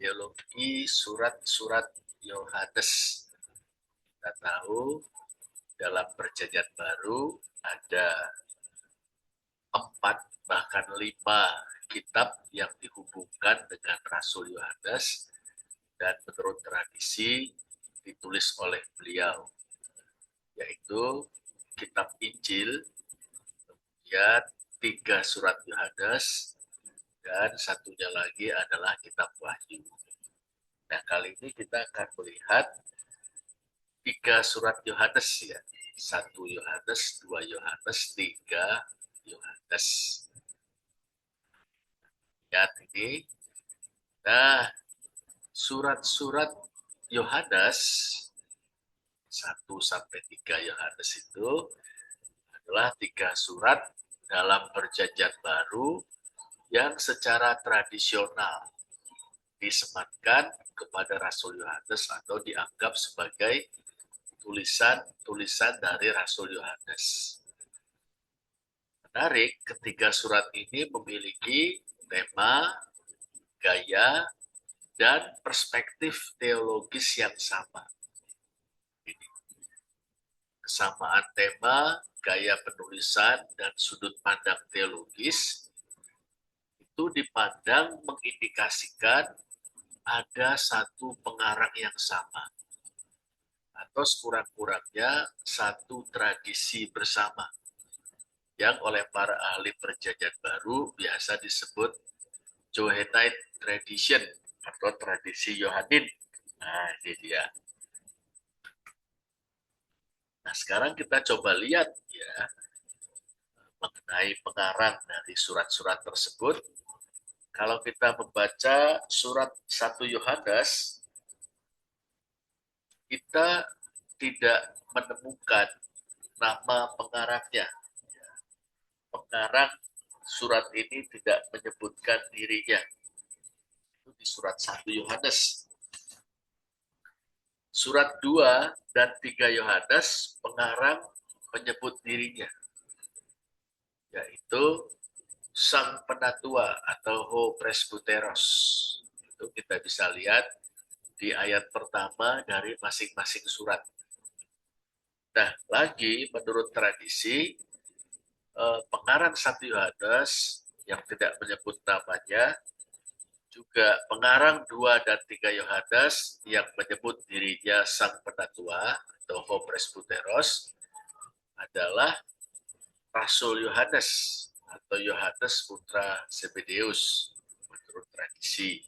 teologi surat-surat Yohanes. Kita tahu dalam Perjanjian Baru ada 4 bahkan 5 kitab yang dihubungkan dengan Rasul Yohanes dan menurut tradisi ditulis oleh beliau, yaitu kitab Injil, kemudian 3 surat Yohanes, dan satunya lagi adalah kitab Wahyu. Nah, kali ini kita akan melihat 3 surat Yohanes ya. 1 Yohanes, 2 Yohanes, 3 Yohanes. Lihat ini. Nah, surat-surat Yohanes 1 sampai 3 Yohanes itu adalah 3 surat dalam Perjanjian Baru yang secara tradisional disematkan kepada Rasul Yohanes atau dianggap sebagai tulisan-tulisan dari Rasul Yohanes. Menarik, ketiga surat ini memiliki tema, gaya, dan perspektif teologis yang sama. Ini. Kesamaan tema, gaya penulisan, dan sudut pandang teologis itu dipandang mengindikasikan ada satu pengarang yang sama, atau sekurang-kurangnya satu tradisi bersama yang oleh para ahli Perjanjian Baru biasa disebut Johannine tradition atau tradisi Yohanin. Nah, ini dia. Nah, sekarang kita coba lihat ya mengenai pengarang dari surat-surat tersebut. Kalau kita membaca surat 1 Yohanes, kita tidak menemukan nama pengarangnya. Pengarang surat ini tidak menyebutkan dirinya. Itu di surat 1 Yohanes. Surat 2 dan 3 Yohanes, pengarang menyebut dirinya, yaitu Sang Penatua atau Ho Presbyteros. Itu kita bisa lihat di ayat pertama dari masing-masing surat. Nah, lagi menurut tradisi, pengarang 1 Yohanes yang tidak menyebut namanya, juga pengarang 2 dan 3 Yohanes yang menyebut dirinya Sang Penatua atau Ho Presbyteros adalah Rasul Yohanes atau Yohanes putra Zebedeus menurut tradisi.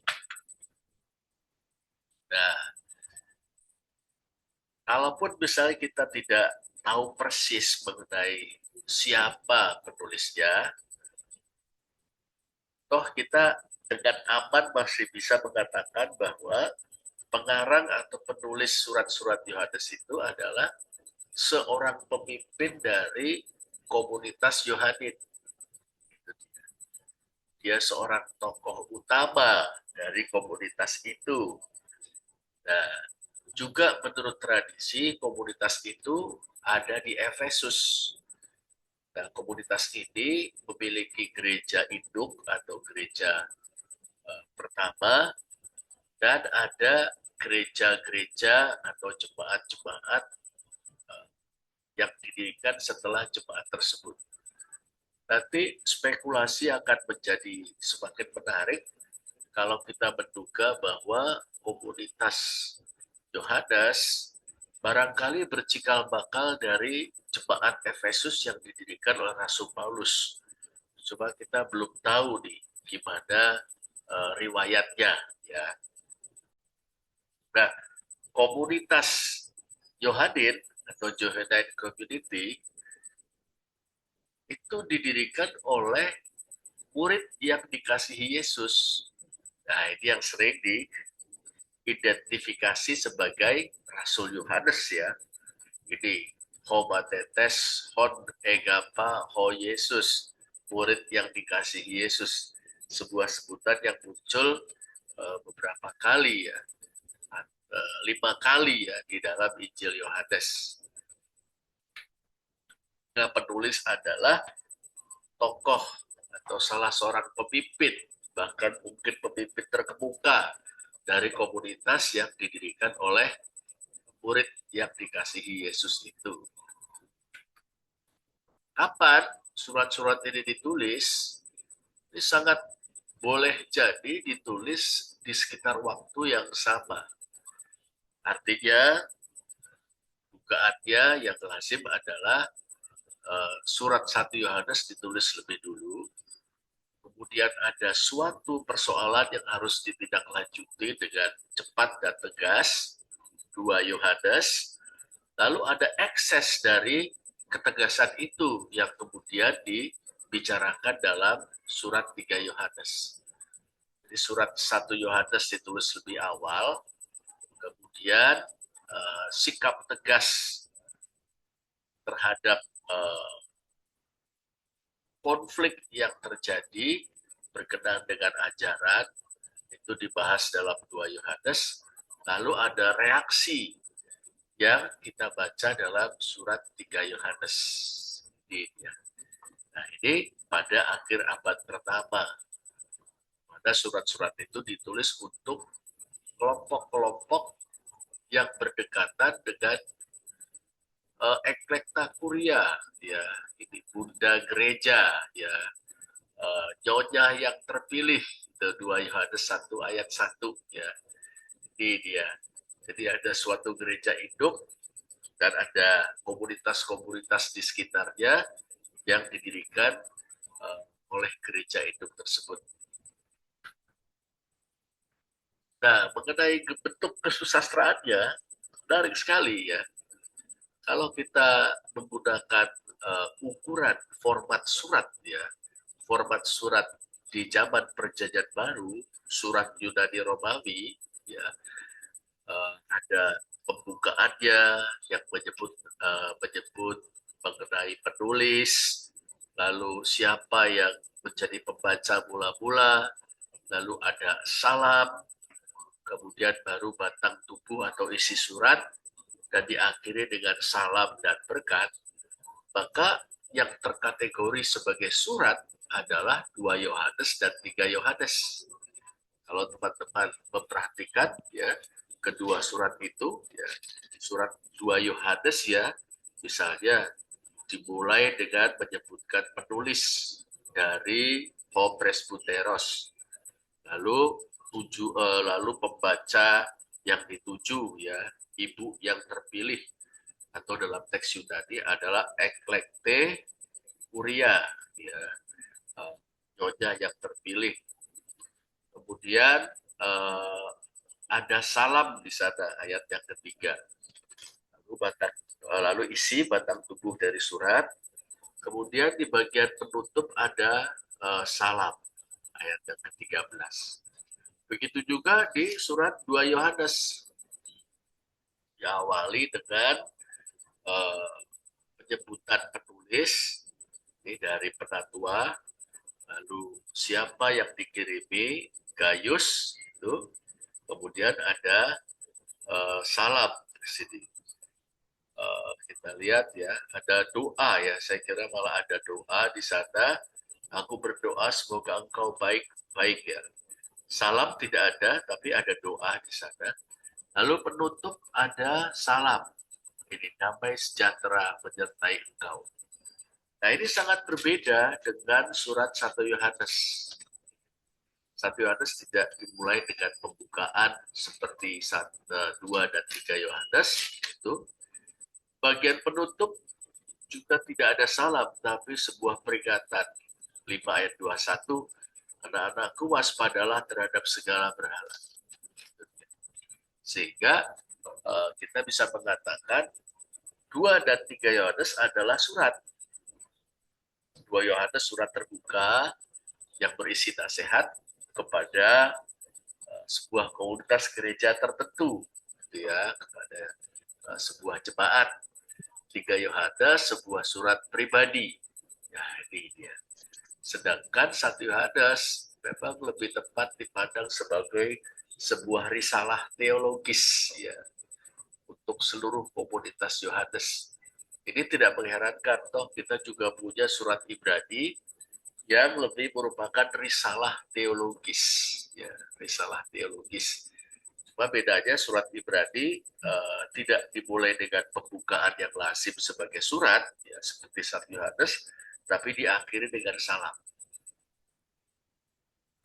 Nah, kalaupun misalnya kita tidak tahu persis mengenai siapa penulisnya, toh kita dengan aman masih bisa mengatakan bahwa pengarang atau penulis surat-surat Yohanes itu adalah seorang pemimpin dari komunitas Yohanin. Dia seorang tokoh utama dari komunitas itu. Nah, juga menurut tradisi komunitas itu ada di Efesus. Nah, komunitas ini memiliki gereja induk atau gereja pertama, dan ada gereja-gereja atau jemaat-jemaat yang didirikan setelah jemaat tersebut. Nanti spekulasi akan menjadi semakin menarik kalau kita menduga bahwa komunitas Yohanes barangkali bercikal bakal dari jemaat Efesus yang didirikan oleh Rasul Paulus. Coba kita belum tahu nih gimana riwayatnya ya. Nah, komunitas Yohanin atau Johannine Community itu didirikan oleh murid yang dikasihi Yesus. Nah, ini yang sering diidentifikasi sebagai Rasul Yohanes ya. Ini Homatetes Hon Egapa Ho Yesus, murid yang dikasihi Yesus. Sebuah sebutan yang muncul beberapa kali ya, 5 kali ya di dalam Injil Yohanes. Nah, penulis adalah tokoh atau salah seorang pemimpin, bahkan mungkin pemimpin terkemuka dari komunitas yang didirikan oleh murid yang dikasihi Yesus itu. Kapan surat-surat ini ditulis? Ini sangat boleh jadi ditulis di sekitar waktu yang sama. Artinya, dugaannya yang lazim adalah surat 1 Yohanes ditulis lebih dulu, kemudian ada suatu persoalan yang harus ditindaklanjuti dengan cepat dan tegas, 2 Yohanes, lalu ada ekses dari ketegasan itu yang kemudian dibicarakan dalam surat 3 Yohanes. Jadi surat 1 Yohanes ditulis lebih awal, kemudian sikap tegas terhadap konflik yang terjadi berkenaan dengan ajaran itu dibahas dalam 2 Yohanes, lalu ada reaksi yang kita baca dalam surat 3 Yohanes. Nah, ini pada akhir abad pertama. Pada surat-surat itu ditulis untuk kelompok-kelompok yang berdekatan dengan eklekta kuria, ya, ini bunda gereja, ya, nyonya yang terpilih, 2 Yohanes 1 ayat 1, ya, ini dia. Jadi ada suatu gereja induk dan ada komunitas-komunitas di sekitarnya yang didirikan oleh gereja induk tersebut. Nah, mengenai bentuk kesusastraannya, menarik sekali ya. Kalau kita menggunakan ukuran format surat ya, format surat di zaman Perjanjian Baru, surat Yunani Romawi, ya, ada pembukaannya yang menyebut mengenai penulis, lalu siapa yang menjadi pembaca mula-mula, lalu ada salam, kemudian baru batang tubuh atau isi surat, dan diakhiri dengan salam dan berkat. Maka yang terkategori sebagai surat adalah 2 Yohanes dan 3 Yohanes. Kalau teman-teman memperhatikan ya, kedua surat itu ya, surat 2 Yohanes ya, misalnya dimulai dengan menyebutkan penulis dari Presbyteros, lalu lalu pembaca yang dituju ya, ibu yang terpilih, atau dalam teks Yunani adalah eklekte kuria, ya, nyonya yang terpilih. Kemudian ada salam di sana ayat yang ketiga. Lalu isi batang tubuh dari surat. Kemudian di bagian penutup ada salam ayat yang ke-13. Begitu juga di surat 2 Yohanes. Diawali dengan penyebutan penulis ini dari penatua, lalu siapa yang dikirimi, Gaius itu, kemudian ada salam di sini. Kita lihat ya, ada doa ya, saya kira malah ada doa di sana. Aku berdoa semoga engkau baik-baik ya. Salam tidak ada, tapi ada doa di sana. Lalu penutup ada salam. Ini damai sejahtera menyertai engkau. Nah, ini sangat berbeda dengan surat 1 Yohanes. 1 Yohanes tidak dimulai dengan pembukaan seperti 2 dan 3 Yohanes. Itu bagian penutup juga tidak ada salam, tapi sebuah peringatan. 5 ayat 21, anak-anakku waspadalah terhadap segala berhala. Sehingga kita bisa mengatakan 2 dan 3 Yohanes adalah surat. 2 Yohanes surat terbuka yang berisi nasihat kepada sebuah komunitas gereja tertentu, gitu ya, kepada sebuah jemaat. 3 Yohanes sebuah surat pribadi. Ya, ini dia. Sedangkan 1 Yohanes memang lebih tepat dipandang sebagai sebuah risalah teologis ya, untuk seluruh komunitas Yohanes. Ini tidak mengherankan, toh kita juga punya surat Ibrani yang lebih merupakan risalah teologis, ya, risalah teologis. Cuma bedanya surat Ibrani tidak dimulai dengan pembukaan yang lazim sebagai surat, ya, seperti 1 Yohanes, tapi diakhiri dengan salam.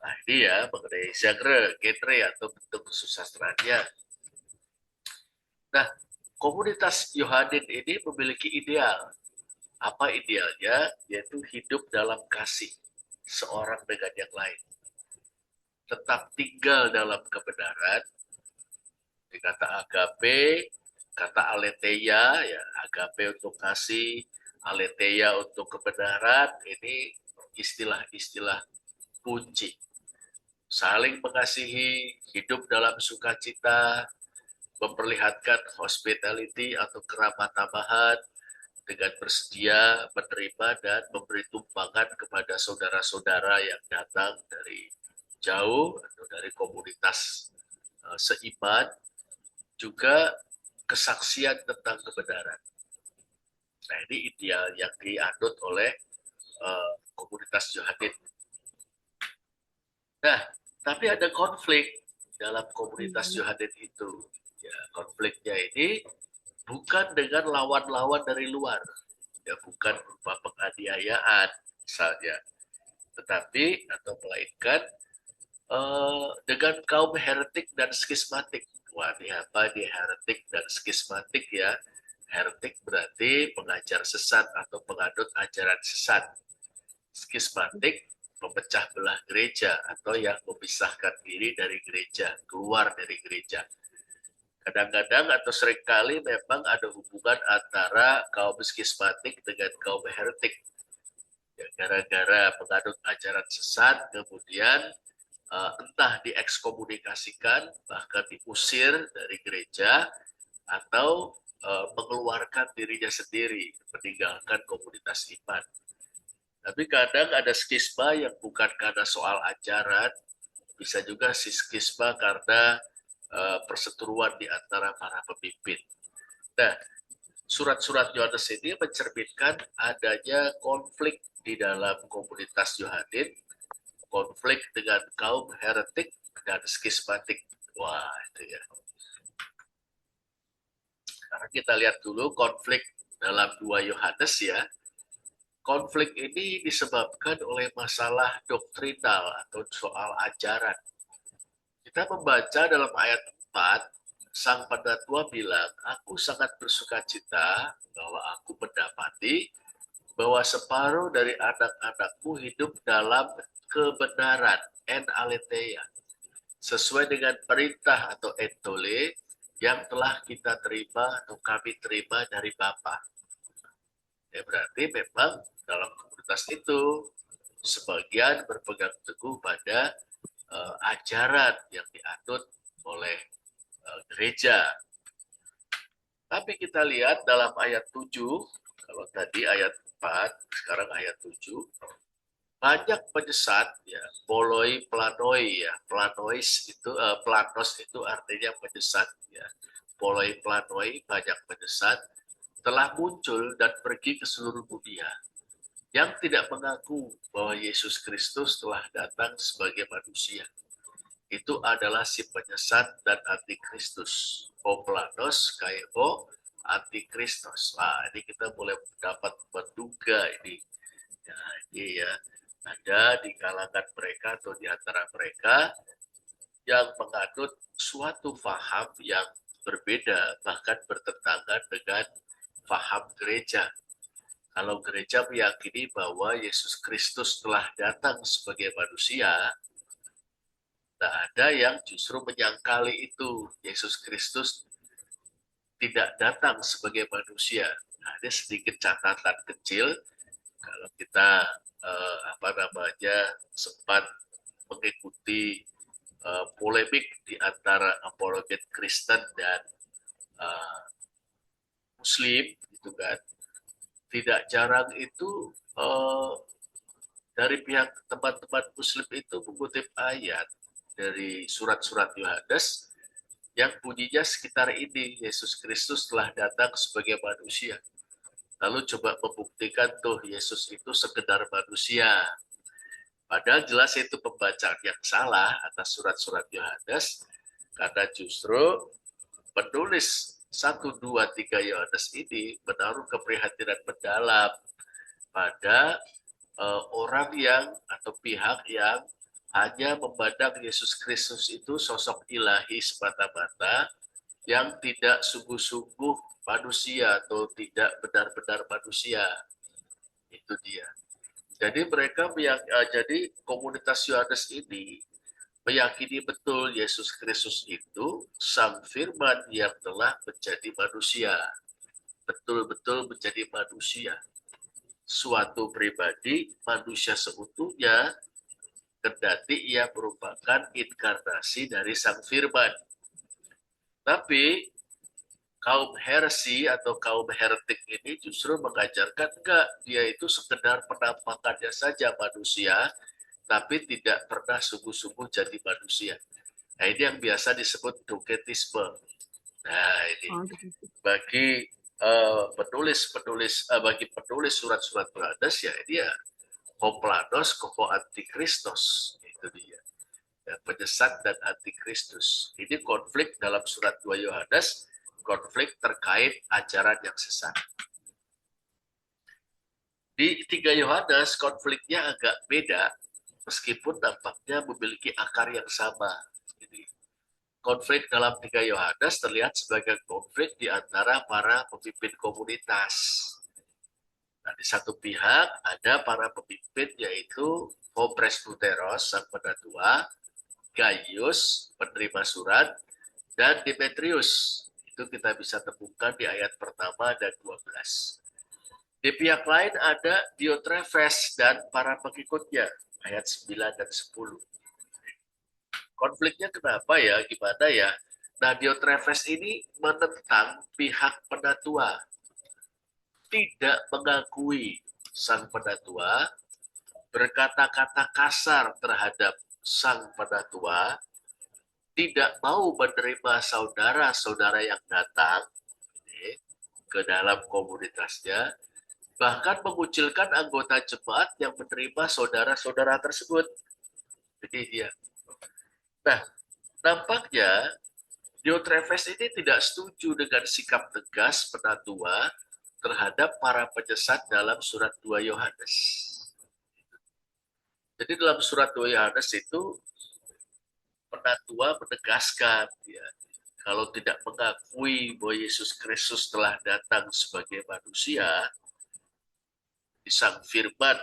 Nah, ini ya mengenai genre atau bentuk kesusastraannya. Nah, komunitas Yohanin ini memiliki ideal. Apa idealnya? Yaitu hidup dalam kasih seorang dengan yang lain. Tetap tinggal dalam kebenaran. Di kata agape, kata aletheia, ya agape untuk kasih, aletheia untuk kebenaran, ini istilah-istilah kunci. Saling mengasihi, hidup dalam sukacita, memperlihatkan hospitality atau keramah tamahan dengan bersedia menerima dan memberi tumpangan kepada saudara-saudara yang datang dari jauh atau dari komunitas seiman, juga kesaksian tentang kebenaran. Nah, ini ideal yang dianut oleh komunitas Yohanin. Nah, tapi ada konflik dalam komunitas Yohanin itu. Ya, konfliknya ini bukan dengan lawan-lawan dari luar, ya bukan berupa penganiayaan misalnya, tetapi atau melainkan dengan kaum heretik dan skismatik. Wah, ini apa di heretik dan skismatik ya? Heretik berarti pengajar sesat atau penganut ajaran sesat. Skismatik memecah belah gereja atau yang memisahkan diri dari gereja, keluar dari gereja. Kadang-kadang atau seringkali memang ada hubungan antara kaum skismatik dengan kaum heretik. Ya, gara-gara penganut ajaran sesat, kemudian entah diekskomunikasikan, bahkan diusir dari gereja, atau mengeluarkan dirinya sendiri, meninggalkan komunitas iman. Tapi kadang ada skisma yang bukan karena soal ajaran, bisa juga skisma karena perseteruan di antara para pemimpin. Nah, surat-surat Yohanes ini mencerminkan adanya konflik di dalam komunitas Yohanin, konflik dengan kaum heretik dan skismatik. Wah, itu ya. Sekarang kita lihat dulu konflik dalam 2 Yohanes ya. Konflik ini disebabkan oleh masalah doktrinal atau soal ajaran. Kita membaca dalam ayat 4, Sang Pendatua bilang, aku sangat bersuka cita bahwa aku mendapati bahwa separuh dari anak-anakmu hidup dalam kebenaran, en aletheia, sesuai dengan perintah atau entole yang telah kita terima atau kami terima dari Bapa. Ya, berarti memang dalam komunitas itu sebagian berpegang teguh pada ajaran yang dianut oleh gereja. Tapi kita lihat dalam ayat 7, kalau tadi ayat 4, sekarang ayat 7, banyak penyesat ya, poloi planoi ya, planois itu planos itu artinya penyesat ya. Poloi planoi, banyak penyesat telah muncul dan pergi ke seluruh dunia yang tidak mengaku bahwa Yesus Kristus telah datang sebagai manusia. Itu adalah si penyesat dan antikristus. Oplanos, kaio, antikristus. Nah, ini kita boleh dapat menduga ini. Ya, ini ya, ada di kalangan mereka atau di antara mereka yang menganut suatu faham yang berbeda, bahkan bertentangan dengan faham gereja. Kalau gereja meyakini bahwa Yesus Kristus telah datang sebagai manusia, nah, ada yang justru menyangkali itu, Yesus Kristus tidak datang sebagai manusia. Nah, ada sedikit catatan kecil kalau kita sempat mengikuti polemik di antara apologet Kristen dan Muslim, gitu kan. Tidak jarang itu dari pihak teman-teman Muslim itu mengutip ayat dari surat-surat Yohanes yang bunyinya sekitar ini, Yesus Kristus telah datang sebagai manusia. Lalu coba membuktikan tuh Yesus itu sekedar manusia. Padahal jelas itu pembacaan yang salah atas surat-surat Yohanes. Karena justru penulis 1, 2, 3 Yohanes ini menaruh keprihatinan mendalam pada orang yang atau pihak yang hanya memandang Yesus Kristus itu sosok ilahi semata-mata yang tidak sungguh-sungguh manusia atau tidak benar-benar manusia. Itu dia. Jadi jadi komunitas Yohanes ini meyakini betul Yesus Kristus itu Sang Firman yang telah menjadi manusia, betul-betul menjadi manusia, suatu pribadi manusia seutuhnya, kendati ia merupakan inkarnasi dari Sang Firman. Tapi kaum heresi atau kaum heretik ini justru mengajarkan enggak, dia itu sekedar penampakannya saja manusia, tapi tidak pernah sungguh-sungguh jadi manusia. Nah, ini yang biasa disebut doketisme. Nah, ini bagi bagi penulis surat-surat Yohanes ya ini ya hoplanos koko antikristos, itu dia. Ya, penyesat dan antikristus. Ini konflik dalam surat 2 Yohanes, konflik terkait ajaran yang sesat. Di 3 Yohanes konfliknya agak beda, meskipun nampaknya memiliki akar yang sama. Jadi, konflik dalam 3 Yohanes terlihat sebagai konflik di antara para pemimpin komunitas. Nah, di satu pihak ada para pemimpin yaitu Presbyteros, sang penatua, Gaius, penerima surat, dan Demetrius. Itu kita bisa temukan di ayat pertama dan 12. Di pihak lain ada Diotrephes dan para pengikutnya, ayat 9 dan 10. Konfliknya kenapa ya? Gimana ya? Nah, Diotrephes ini menentang pihak penatua, tidak mengakui sang penatua, berkata-kata kasar terhadap sang penatua, tidak mau menerima saudara-saudara yang datang ke dalam komunitasnya, bahkan mengucilkan anggota jemaat yang menerima saudara-saudara tersebut. Jadi dia. Nah, nampaknya Diotrephes ini tidak setuju dengan sikap tegas penatua terhadap para penyesat dalam surat 2 Yohanes. Jadi dalam surat 2 Yohanes itu penatua menegaskan ya, kalau tidak mengakui bahwa Yesus Kristus telah datang sebagai manusia, Sang Firman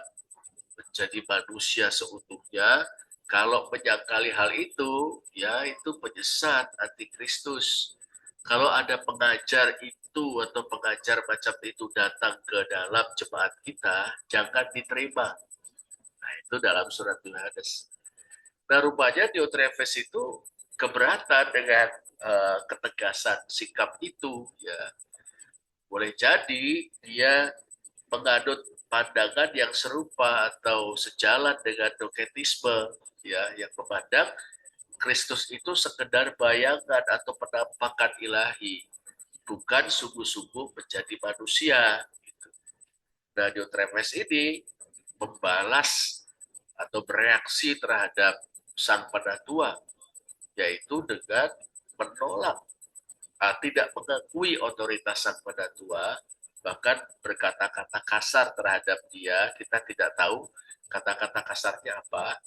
menjadi manusia seutuhnya, kalau menyangkali hal itu, ya itu penyesat antikristus. Kalau ada pengajar itu atau pengajar macam itu datang ke dalam jemaat kita, jangan diterima. Nah, itu dalam surat Yohanes. Nah, rupanya Diotrephes itu keberatan dengan ketegasan sikap itu. Ya, boleh jadi dia menganut pandangan yang serupa atau sejalan dengan doketisme, ya, yang memandang Kristus itu sekedar bayangan atau penampakan ilahi, bukan sungguh-sungguh menjadi manusia. Nah, Diotrephes ini membalas atau bereaksi terhadap sang penatua, yaitu dengan menolak, tidak mengakui otoritas sang penatua, bahkan berkata-kata kasar terhadap dia. Kita tidak tahu kata-kata kasarnya apa.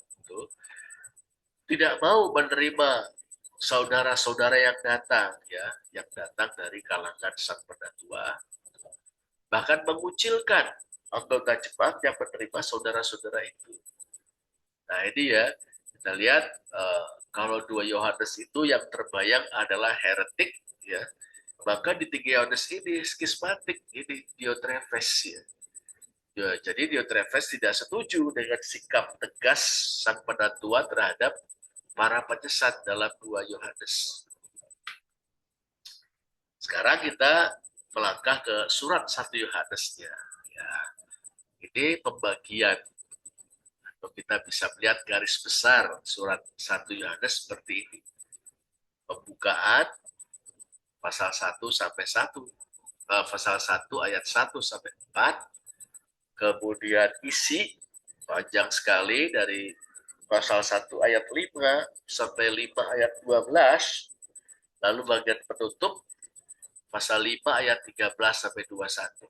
Tidak mau menerima saudara-saudara yang datang, ya, yang datang dari kalangan sang penatua, bahkan mengucilkan anggota jemaat yang menerima saudara-saudara itu. Nah, ini ya, kita lihat kalau 2 Yohanes itu yang terbayang adalah heretik, ya, maka di 3 Yohanes ini skismatik, ini Diotrephes, ya. Ya, jadi Diotrephes tidak setuju dengan sikap tegas sang penatua terhadap para penyesat dalam 2 Yohanes. Sekarang kita melangkah ke surat 1 Yohanesnya. Ya, ini pembagian, atau kita bisa melihat garis besar surat 1 Yohanes seperti ini. Pembukaan pasal 1 sampai 1, pasal 1 ayat 1 sampai 4, kemudian isi panjang sekali dari pasal 1 ayat 5 sampai 5 ayat 12, Lalu bagian penutup pasal 5 ayat 13 sampai 21.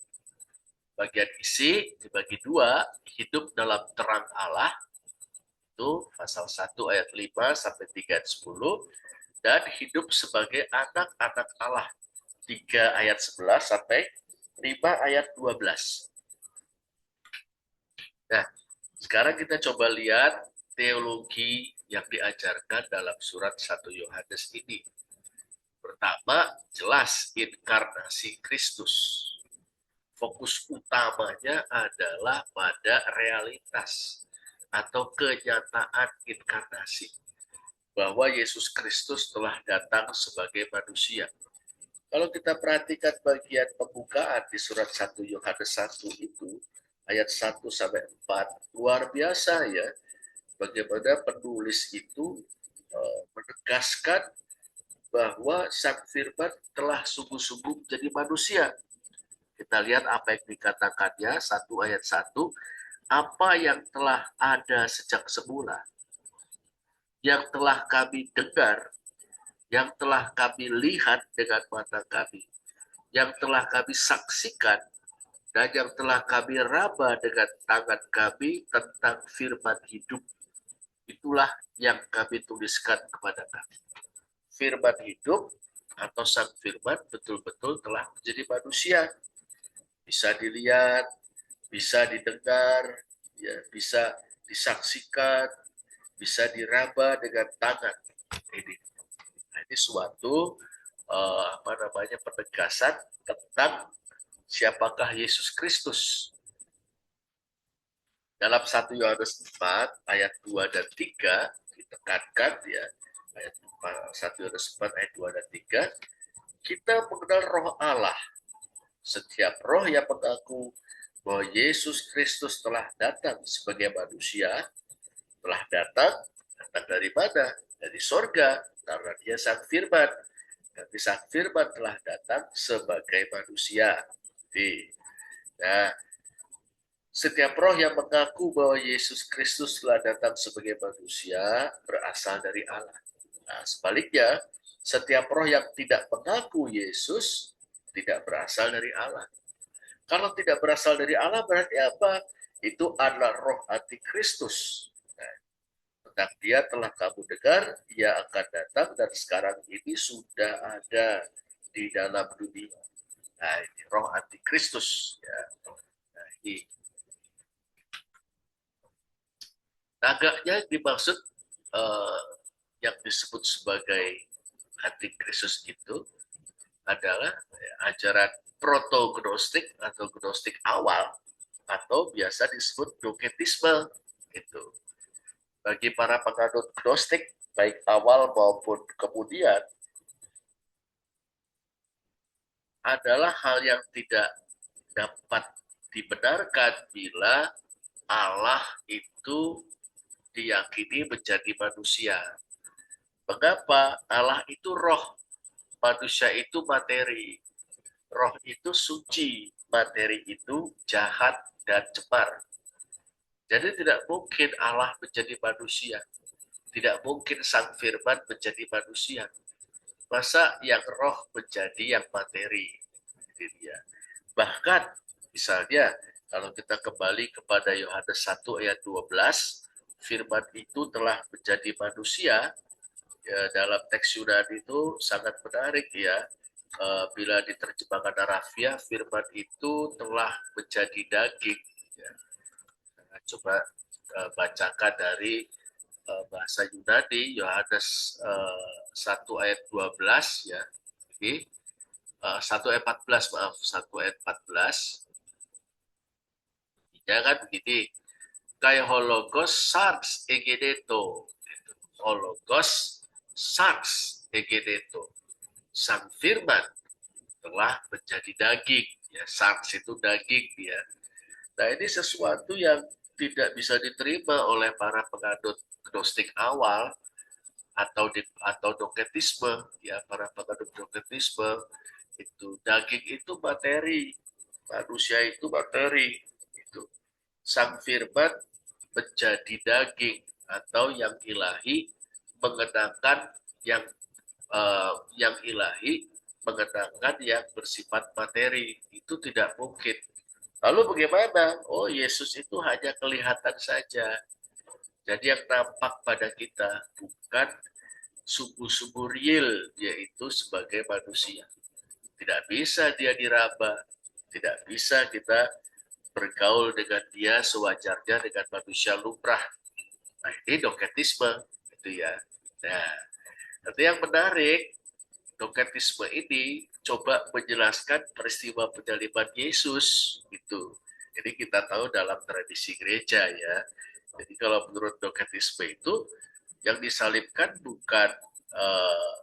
Bagian isi dibagi dua, hidup dalam terang Allah, itu pasal 1 ayat 5 sampai 3 ayat 10, dan hidup sebagai anak-anak Allah, 3 ayat 11 sampai 5 ayat 12. Nah, sekarang kita coba lihat teologi yang diajarkan dalam surat 1 Yohanes ini. Pertama, jelas inkarnasi Kristus. Fokus utamanya adalah pada realitas atau kenyataan inkarnasi. Bahwa Yesus Kristus telah datang sebagai manusia. Kalau kita perhatikan bagian pembukaan di surat 1 Yohanes 1 itu, ayat 1 sampai 4, luar biasa ya, bagaimana penulis itu menegaskan bahwa Sang Firman telah sungguh-sungguh menjadi manusia. Kita lihat apa yang dikatakannya, 1 ayat 1, apa yang telah ada sejak semula, yang telah kami dengar, yang telah kami lihat dengan mata kami, yang telah kami saksikan, dan yang telah kami raba dengan tangan kami tentang firman hidup. Itulah yang kami tuliskan kepada kami. Firman hidup atau Sang Firman betul-betul telah menjadi manusia. Bisa dilihat, bisa didengar, ya, bisa disaksikan, bisa diraba dengan tangan. Ini suatu penegasan tentang siapakah Yesus Kristus. Dalam 1 Yohanes 4 ayat 2 dan 3 ditekankan ya, ayat 1 Yohanes 4 ayat 2 dan 3, kita mengenal roh Allah. Setiap roh yang mengaku bahwa Yesus Kristus telah datang sebagai manusia, telah datang dari mana? Dari sorga, karena dia Sang Firman. Tapi Sang Firman telah datang sebagai manusia. Nah, setiap roh yang mengaku bahwa Yesus Kristus telah datang sebagai manusia berasal dari Allah. Nah, sebaliknya, setiap roh yang tidak mengaku Yesus tidak berasal dari Allah. Kalau tidak berasal dari Allah berarti apa? Itu adalah roh antikristus. Nah, tentang dia telah kamu dengar, ia akan datang dan sekarang ini sudah ada di dalam dunia. Nah, ini roh antikristus. Ya. Nah, ini agaknya dimaksud yang disebut sebagai antikristus itu adalah ajaran proto-gnostik atau gnostik awal, atau biasa disebut doketisme. Itu bagi para penganut gnostik baik awal maupun kemudian adalah hal yang tidak dapat dibenarkan bila Allah itu diyakini menjadi manusia. Mengapa? Allah itu roh, manusia itu materi. Roh itu suci, materi itu jahat dan cemar. Jadi tidak mungkin Allah menjadi manusia. Tidak mungkin Sang Firman menjadi manusia. Masa yang roh menjadi yang materi? Ini dia. Bahkan, misalnya, kalau kita kembali kepada Yohanes 1 ayat 12, Firman itu telah menjadi manusia. Ya, dalam teks Yunani itu sangat menarik ya. Bila diterjemahkan harafiah, Firman itu telah menjadi daging. Ya. Coba bacakan dari bahasa Yunani, Yohanes 1 ayat 12 ya. Ini 1 ayat 14, maaf, 1 ayat 14. Ya kan begini. Kai hologos sars egeneto. Hologos sars egeneto. Sang Firman telah menjadi daging. Ya, sars itu daging dia. Nah, ini sesuatu yang tidak bisa diterima oleh para penganut gnostik awal atau doketisme, ya, para penganut doketisme. Itu daging itu materi, manusia itu materi. Itu Sang Firman menjadi daging atau yang ilahi mengenakan yang yang ilahi mengenakan yang bersifat materi. Itu tidak mungkin. Lalu bagaimana? Oh, Yesus itu hanya kelihatan saja. Jadi yang nampak pada kita bukan sungguh-sungguh real, yaitu sebagai manusia. Tidak bisa dia diraba, tidak bisa kita bergaul dengan dia sewajarnya dengan manusia lumrah. Nah, ini doketisme, gitu ya. Nah, nanti yang menarik, doketisme ini coba menjelaskan peristiwa penyaliban Yesus, gitu. Jadi kita tahu dalam tradisi gereja ya. Jadi kalau menurut doketisme itu yang disalibkan bukan uh,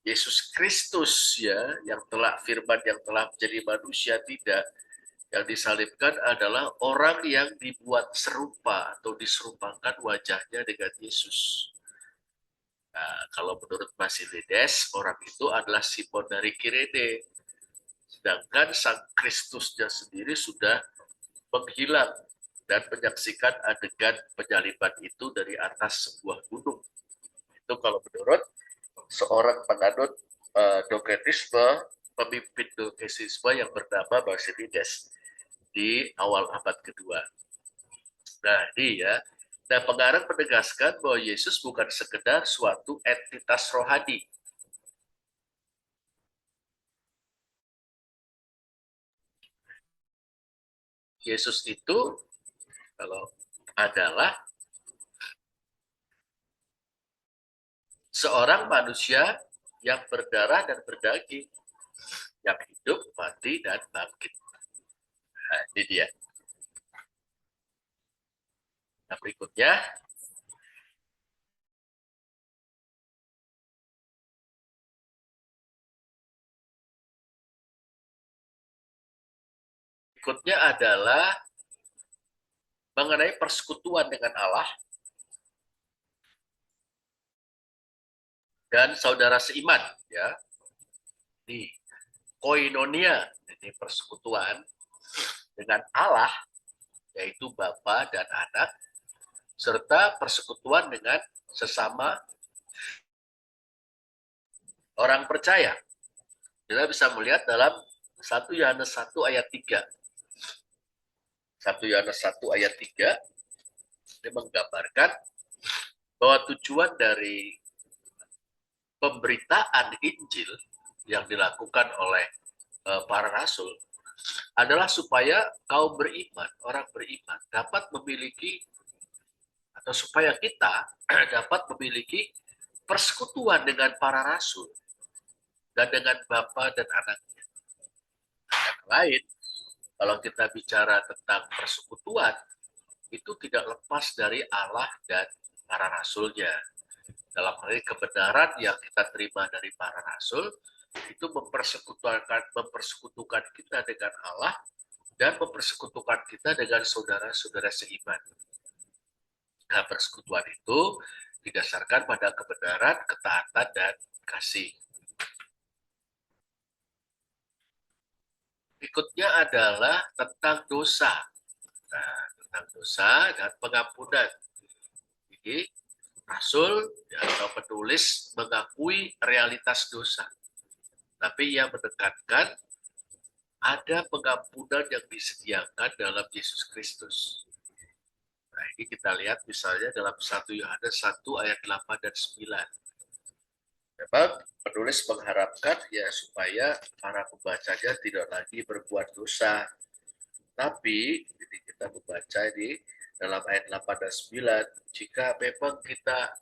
Yesus Kristus ya, yang telah firman yang telah menjadi manusia, tidak. Yang disalibkan adalah orang yang dibuat serupa atau diserupakan wajahnya dengan Yesus. Nah, kalau menurut Basilides, orang itu adalah Simon dari Kirene. Sedangkan Sang Kristusnya sendiri sudah menghilang dan menyaksikan adegan penyaliban itu dari atas sebuah gunung. Itu kalau menurut seorang penganut doketisme, pemimpin doketisme yang bernama Basilides di awal abad kedua. Nah, ini ya. Nah, pengarang menegaskan bahwa Yesus bukan sekedar suatu entitas rohani. Yesus itu kalau adalah seorang manusia yang berdarah dan berdaging, yang hidup, mati, dan bangkit. Nah, ini dia. Nah, berikutnya adalah mengenai persekutuan dengan Allah dan saudara seiman. Ya, di koinonia, ini persekutuan dengan Allah, yaitu Bapa dan Anak, serta persekutuan dengan sesama orang percaya. Kita bisa melihat dalam 1 Yohanes 1 ayat 3. 1 Yohanes 1 ayat 3, ini menggambarkan bahwa tujuan dari pemberitaan Injil yang dilakukan oleh para rasul adalah supaya kaum beriman, orang beriman dapat memiliki, atau supaya kita dapat memiliki persekutuan dengan para rasul dan dengan Bapa dan Anaknya. Yang lain, kalau kita bicara tentang persekutuan, itu tidak lepas dari Allah dan para rasulnya. Dalam hal ini kebenaran yang kita terima dari para rasul itu mempersekutukan kita dengan Allah dan mempersekutukan kita dengan saudara-saudara seiman. Nah, persekutuan itu didasarkan pada kebenaran, ketaatan, dan kasih. Berikutnya adalah tentang dosa. Nah, tentang dosa dan pengampunan. Jadi, Rasul atau penulis mengakui realitas dosa. Tapi ia menekankan ada pengampunan yang disediakan dalam Yesus Kristus. Nah, ini kita lihat misalnya dalam 1 Yohanes 1 ayat 8 dan 9. Memang penulis mengharapkan ya supaya para pembacanya tidak lagi berbuat dosa. Tapi jadi kita membaca ini dalam ayat 8 dan 9, jika memang kita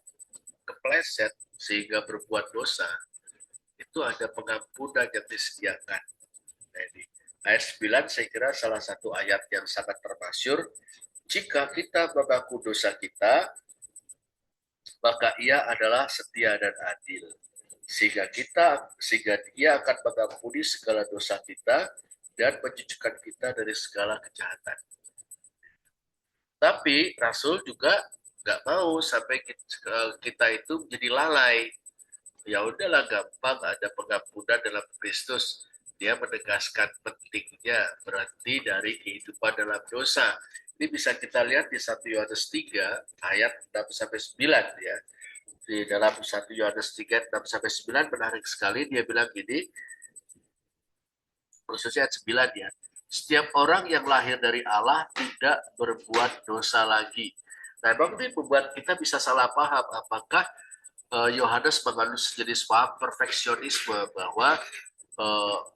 kepleset sehingga berbuat dosa, itu ada pengampunan yang disediakan. Jadi, ayat 9 saya kira salah satu ayat yang sangat termasyur. Jika kita mengaku dosa kita, maka ia adalah setia dan adil. Sehingga dia akan mengampuni segala dosa kita dan mencucikan kita dari segala kejahatan. Tapi Rasul juga nggak mau sampai kita itu menjadi lalai. Ya udahlah, gampang, ada pengampunan dalam Kristus. Dia menegaskan pentingnya berhenti dari kehidupan dalam dosa. Ini bisa kita lihat di 1 Yohanes 3 ayat 6 sampai 9 ya. di dalam 1 Yohanes 3:6-9 menarik sekali. Dia bilang gini, khususnya ayat 9 ya. Setiap orang yang lahir dari Allah tidak berbuat dosa lagi. Nah, memang ini membuat kita bisa salah paham apakah Yohanes mengandung sejenis paham perfeksionisme bahwa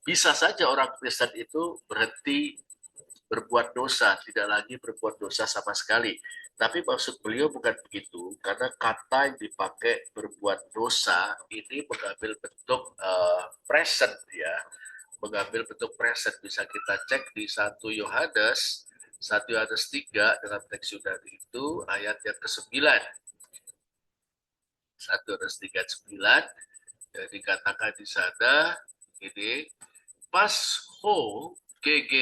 bisa saja orang Kristen itu berhenti berbuat dosa, tidak lagi berbuat dosa sama sekali. Tapi maksud beliau bukan begitu, karena kata yang dipakai berbuat dosa ini mengambil bentuk present ya, mengambil bentuk present. Bisa kita cek di 1 Yohanes 3 dalam teks Yunani itu ayat yang ke-9. 1 Yohanes 3:9 dikatakan di sana ini Pascho GG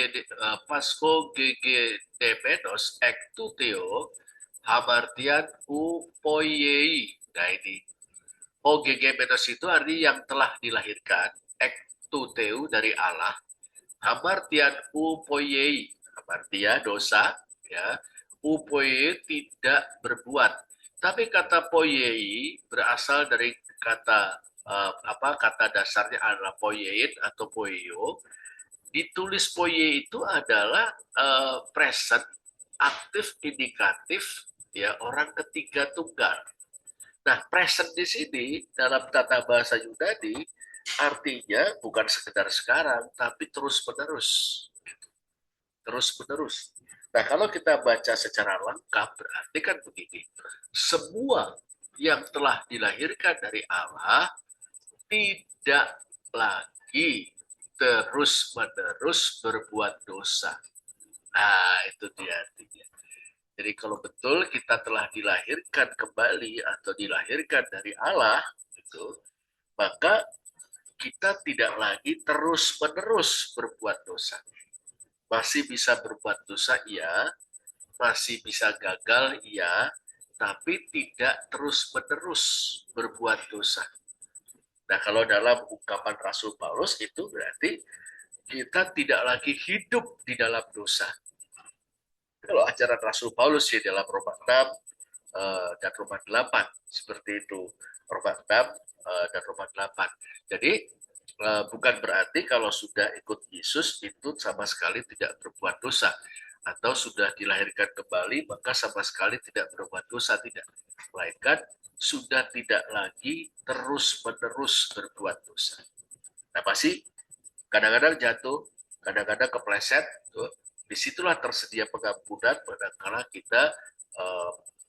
Demenos Ektuteo hamartian upoiei. Nah ini Menos itu artinya yang telah dilahirkan, Ektuteu dari Allah, hamartian upoiei, hamartia dosa, ya, upoiei tidak berbuat. Tapi kata poiei berasal dari kata kata dasarnya adalah poiein atau poio. Ditulis poie itu adalah present aktif indikatif ya orang ketiga tunggal. Nah, present di sini dalam tata bahasa Yunani artinya bukan sekedar sekarang tapi terus-menerus. Terus-menerus. Nah, kalau kita baca secara lengkap berarti kan begini. Semua yang telah dilahirkan dari Allah tidak lagi terus-menerus berbuat dosa. Nah, itu dia artinya. Jadi kalau betul kita telah dilahirkan kembali atau dilahirkan dari Allah, itu, maka kita tidak lagi terus-menerus berbuat dosa. Masih bisa berbuat dosa, iya. Masih bisa gagal, iya. Tapi tidak terus-menerus berbuat dosa. Nah, kalau dalam ungkapan Rasul Paulus itu berarti kita tidak lagi hidup di dalam dosa. Kalau ajaran Rasul Paulus ya dalam Roma 6 dan Roma 8 seperti itu. Roma 6 dan Roma 8. Jadi bukan berarti kalau sudah ikut Yesus itu sama sekali tidak berbuat dosa atau sudah dilahirkan kembali maka sama sekali tidak berbuat dosa, tidak. Melainkan sudah tidak lagi terus-menerus berbuat dosa. Nah, pasti kadang-kadang jatuh, kadang-kadang kepleset, tuh. Disitulah tersedia pengampunan manakala kita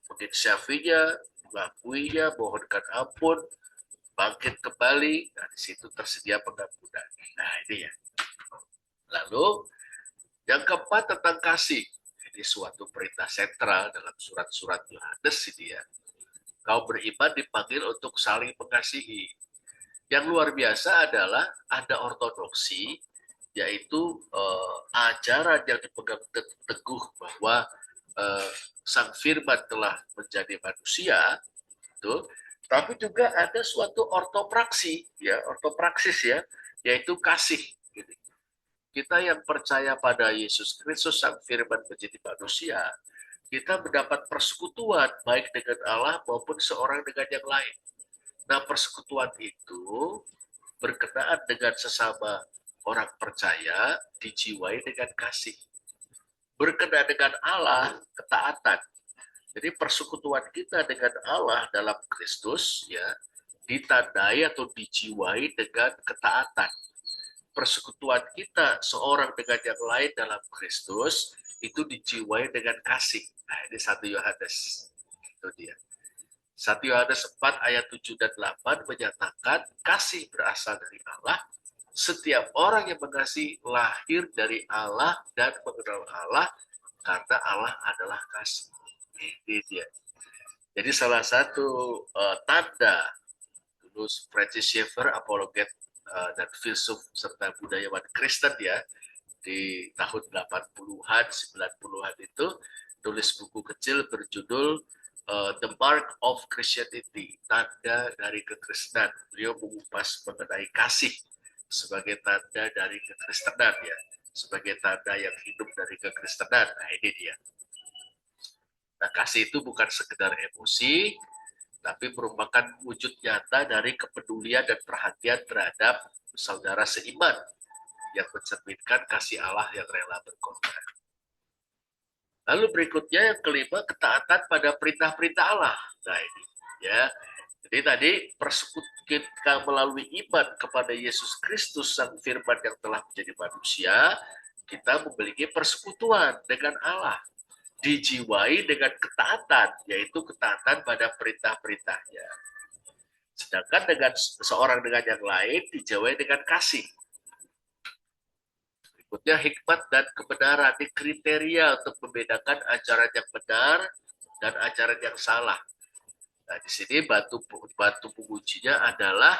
menginsyafinya, mengakuinya, mohonkan ampun, bangkit kembali. Nah, di situ tersedia pengampunan. Nah, ini ya. Lalu yang keempat tentang kasih. Ini suatu perintah sentral dalam surat-surat Yohanes ini ya. Kau beriman dipanggil untuk saling mengasihi. Yang luar biasa adalah ada ortodoksi, yaitu ajaran yang dipegang teguh bahwa Sang Firman telah menjadi manusia, itu, tapi juga ada suatu ortopraksi, ya, ortopraksis ya, yaitu kasih. Kita yang percaya pada Yesus Kristus Sang Firman menjadi manusia, kita mendapat persekutuan baik dengan Allah maupun seorang dengan yang lain. Nah, persekutuan itu berkenaan dengan sesama orang percaya dijiwai dengan kasih. Berkenaan dengan Allah, ketaatan. Jadi persekutuan kita dengan Allah dalam Kristus ya ditandai atau dijiwai dengan ketaatan. Persekutuan kita seorang dengan yang lain dalam Kristus itu dijiwai dengan kasih. Nah, ini 1 Yohanes. Itu dia. 1 Yohanes 4 ayat 7 dan 8 menyatakan kasih berasal dari Allah. Setiap orang yang mengasihi lahir dari Allah dan mengenal Allah karena Allah adalah kasih. Ini dia. Jadi salah satu tanda dulu Francis Schaeffer, apologet dan filsuf serta budayawan Kristen ya, di tahun 80-an, 90-an itu tulis buku kecil berjudul The Mark of Christianity, tanda dari kekristenan. Beliau mengupas mengenai kasih sebagai tanda dari kekristenan ya, sebagai tanda yang hidup dari kekristenan. Nah, ini dia. Nah, kasih itu bukan sekedar emosi, tapi merupakan wujud nyata dari kepedulian dan perhatian terhadap saudara seiman yang mencerminkan kasih Allah yang rela berkorban. Lalu berikutnya yang kelima, ketaatan pada perintah-perintah Allah. Nah ini ya. Jadi tadi kita melalui iman kepada Yesus Kristus Sang Firman yang telah menjadi manusia, kita memiliki persekutuan dengan Allah. Dijiwai dengan ketaatan, yaitu ketaatan pada perintah-perintahnya. Sedangkan dengan seorang dengan yang lain dijiwai dengan kasih. Berikutnya hikmat dan kebenaran, ini kriteria untuk membedakan ajaran yang benar dan ajaran yang salah. Nah, di sini batu pengujinya adalah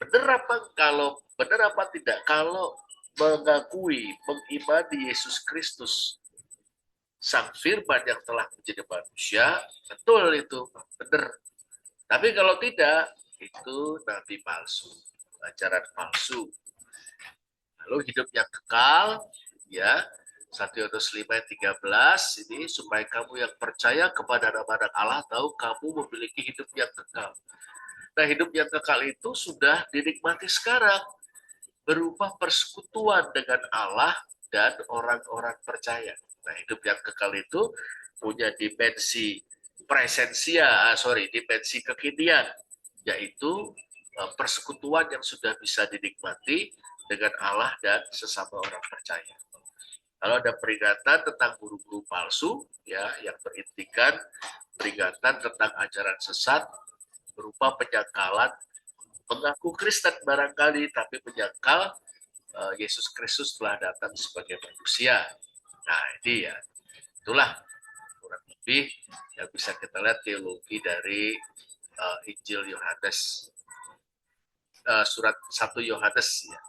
benar apa tidak kalau mengakui, mengimani Yesus Kristus Sang Firman yang telah menjadi manusia, betul itu, benar. Tapi kalau tidak, itu nabi palsu, ajaran palsu. Lalu hidup yang kekal, ya, 1 Yohanes 5:13 ini supaya kamu yang percaya kepada nama Allah tahu kamu memiliki hidup yang kekal. Nah, hidup yang kekal itu sudah dinikmati sekarang berupa persekutuan dengan Allah dan orang-orang percaya. Nah, hidup yang kekal itu punya dimensi dimensi kekinian, yaitu persekutuan yang sudah bisa dinikmati dengan Allah dan sesama orang percaya. Kalau ada peringatan tentang guru-guru palsu, ya, yang berintikan peringatan tentang ajaran sesat berupa penyangkalan, mengaku Kristen barangkali, tapi menyangkal Yesus Kristus telah datang sebagai manusia. Nah, ini ya, itulah kurang lebih yang bisa kita lihat teologi dari Injil Yohanes, surat 1 Yohanes ya.